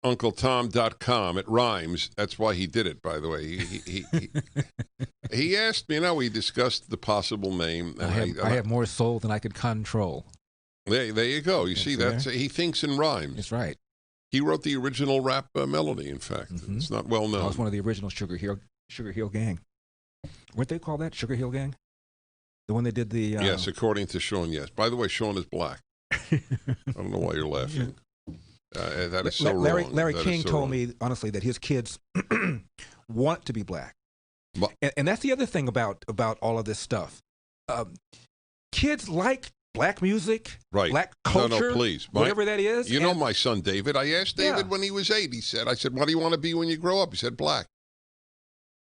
UncleTom.com. It rhymes. That's why he did it, by the way. He asked me, we discussed the possible name. And I have more soul than I could control. There you go. You see, he thinks in rhymes. That's right. He wrote the original rap melody, in fact. Mm-hmm. It's not well known. I was one of the original Sugar Hill Gang. Weren't they called that, Sugar Hill Gang? The one that did the... Yes, according to Sean, yes. By the way, Sean is black. I don't know why you're laughing. That is so wrong. Larry King told me, honestly, that his kids want to be black. And that's the other thing about all of this stuff. Kids like black music, right. Black culture, no, please. Whatever that is. You know my son, David. I asked David when he was 8. I said, what do you want to be when you grow up? He said, black.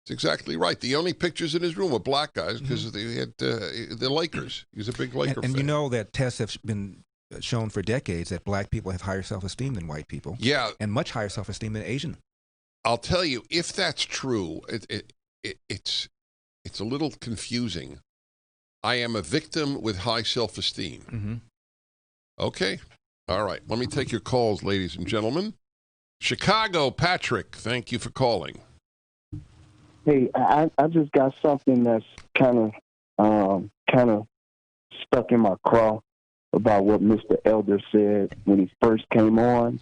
That's exactly right. The only pictures in his room were black guys because they had the Lakers. He was a big Laker fan. And you know that tests have been shown for decades that black people have higher self-esteem than white people. Yeah. And much higher self-esteem than Asian. I'll tell you, if that's true, it's a little confusing. I am a victim with high self-esteem. Mm-hmm. Okay. All right. Let me take your calls, ladies and gentlemen. Chicago, Patrick, thank you for calling. Hey, I just got something that's kind of stuck in my craw about what Mr. Elder said when he first came on,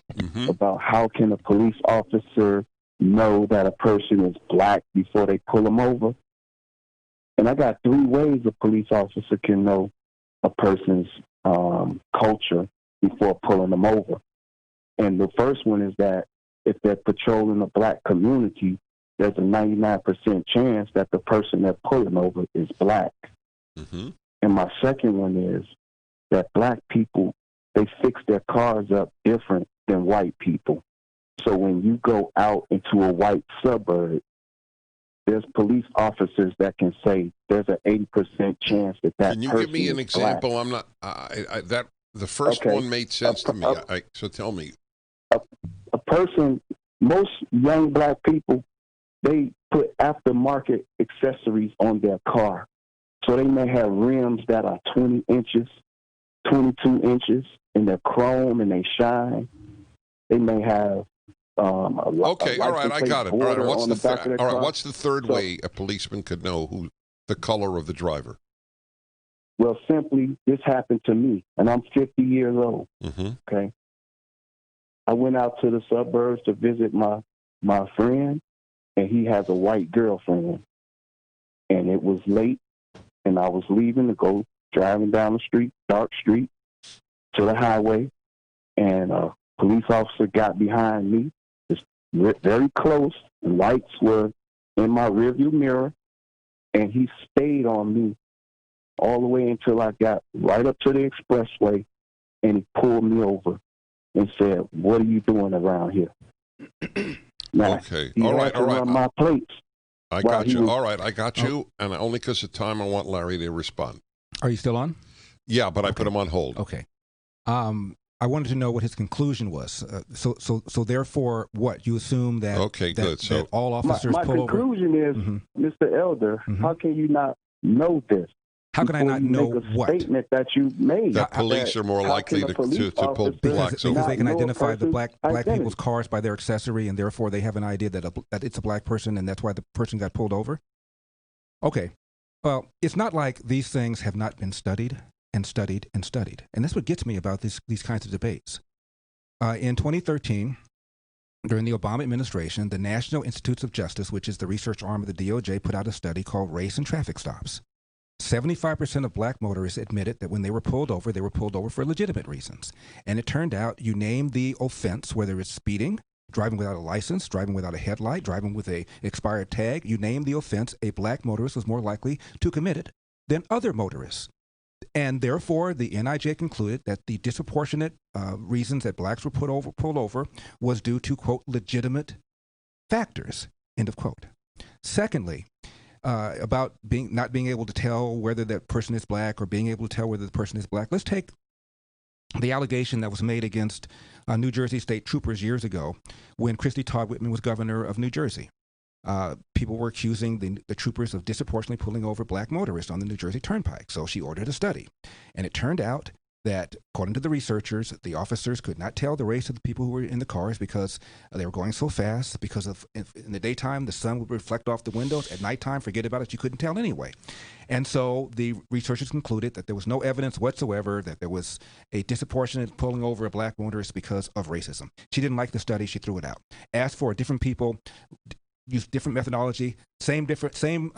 about how can a police officer know that a person is black before they pull them over. And I got 3 ways a police officer can know a person's culture before pulling them over. And the first one is that if they're patrolling a black community, there's a 99% chance that the person they're pulling over is black. Mm-hmm. And my second one is that black people, they fix their cars up different than white people. So when you go out into a white suburb, there's police officers that can say there's an 80% chance that Can you give me an example? Black. I'm not. The first one made sense to me. So tell me. A person, most young black people, they put aftermarket accessories on their car. So they may have rims that are 20 inches, 22 inches, and they're chrome and they shine. They may have all right, I got it. All right, what's the third So, way a policeman could know who the color of the driver? Well, simply, this happened to me, and I'm 50 years old. Mm-hmm. Okay, I went out to the suburbs to visit my friend, and he has a white girlfriend. And it was late, and I was leaving to go driving down the street, dark street, to the highway, and a police officer got behind me, just very close. The lights were in my rearview mirror, and he stayed on me all the way until I got right up to the expressway, and he pulled me over and said, "What are you doing around here?" Now, okay. He all had right. to run my plates. I got you. All right. I got you. And only because of time, I want Larry to respond. Are you still on? Yeah, but I put him on hold. Okay. I wanted to know what his conclusion was. So therefore, what you assume that? Okay, good. So that all officers my pull over. conclusion is, Mr. Elder, how can you not know this? How can I not know make a what? Statement that you made. That police are more likely to pull blacks over. Because they can identify the black identity. people's cars by their accessory, and therefore they have an idea that it's a black person, and that's why the person got pulled over. Okay. Well, it's not like these things have not been studied and studied and studied. And that's what gets me about these kinds of debates. In 2013, during the Obama administration, the National Institutes of Justice, which is the research arm of the DOJ, put out a study called Race and Traffic Stops. 75% of black motorists admitted that when they were pulled over for legitimate reasons. And it turned out you name the offense, whether it's speeding, driving without a license, driving without a headlight, driving with a expired tag, you name the offense, a black motorist was more likely to commit it than other motorists. And therefore, the NIJ concluded that the disproportionate reasons that blacks were pulled over was due to, quote, legitimate factors, end of quote. Secondly, about not being able to tell whether that person is black or being able to tell whether the person is black. Let's take the allegation that was made against New Jersey state troopers years ago when Christy Todd Whitman was governor of New Jersey. People were accusing the troopers of disproportionately pulling over black motorists on the New Jersey Turnpike. So she ordered a study. And it turned out that, according to the researchers, the officers could not tell the race of the people who were in the cars because they were going so fast. Because of in the daytime, the sun would reflect off the windows. At nighttime, forget about it, you couldn't tell anyway. And so the researchers concluded that there was no evidence whatsoever that there was a disproportionate pulling over of black motorists because of racism. She didn't like the study. She threw it out. Asked for different people, used different methodology, same conclusion,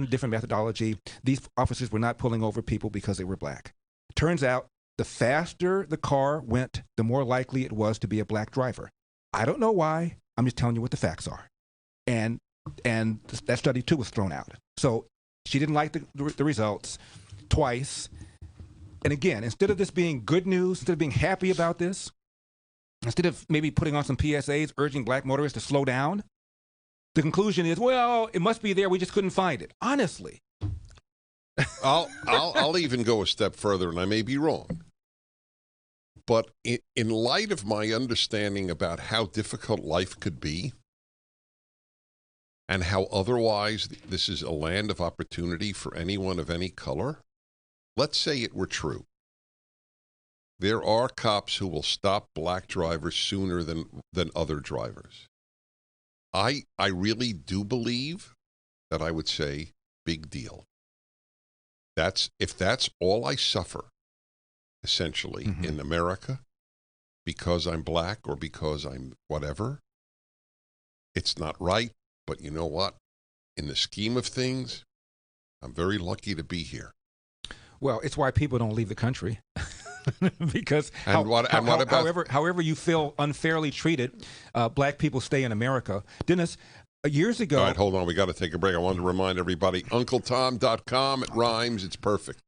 different methodology. These officers were not pulling over people because they were black. Turns out the faster the car went, the more likely it was to be a black driver. I don't know why. I'm just telling you what the facts are. And that study too was thrown out. So she didn't like the results twice. And again, instead of this being good news, instead of being happy about this, instead of maybe putting on some PSAs urging black motorists to slow down, the conclusion is, well, it must be there. We just couldn't find it. Honestly. I'll even go a step further, and I may be wrong. But in light of my understanding about how difficult life could be, and how otherwise this is a land of opportunity for anyone of any color, let's say it were true. There are cops who will stop black drivers sooner than other drivers. I really do believe that I would say, big deal. If that's all I suffer, essentially, in America, because I'm black or because I'm whatever, it's not right. But you know what? In the scheme of things, I'm very lucky to be here. Well, it's why people don't leave the country. Because however you feel unfairly treated, black people stay in America. Dennis, years ago... All right, hold on. We got to take a break. I wanted to remind everybody, UncleTom.com. It rhymes. It's perfect.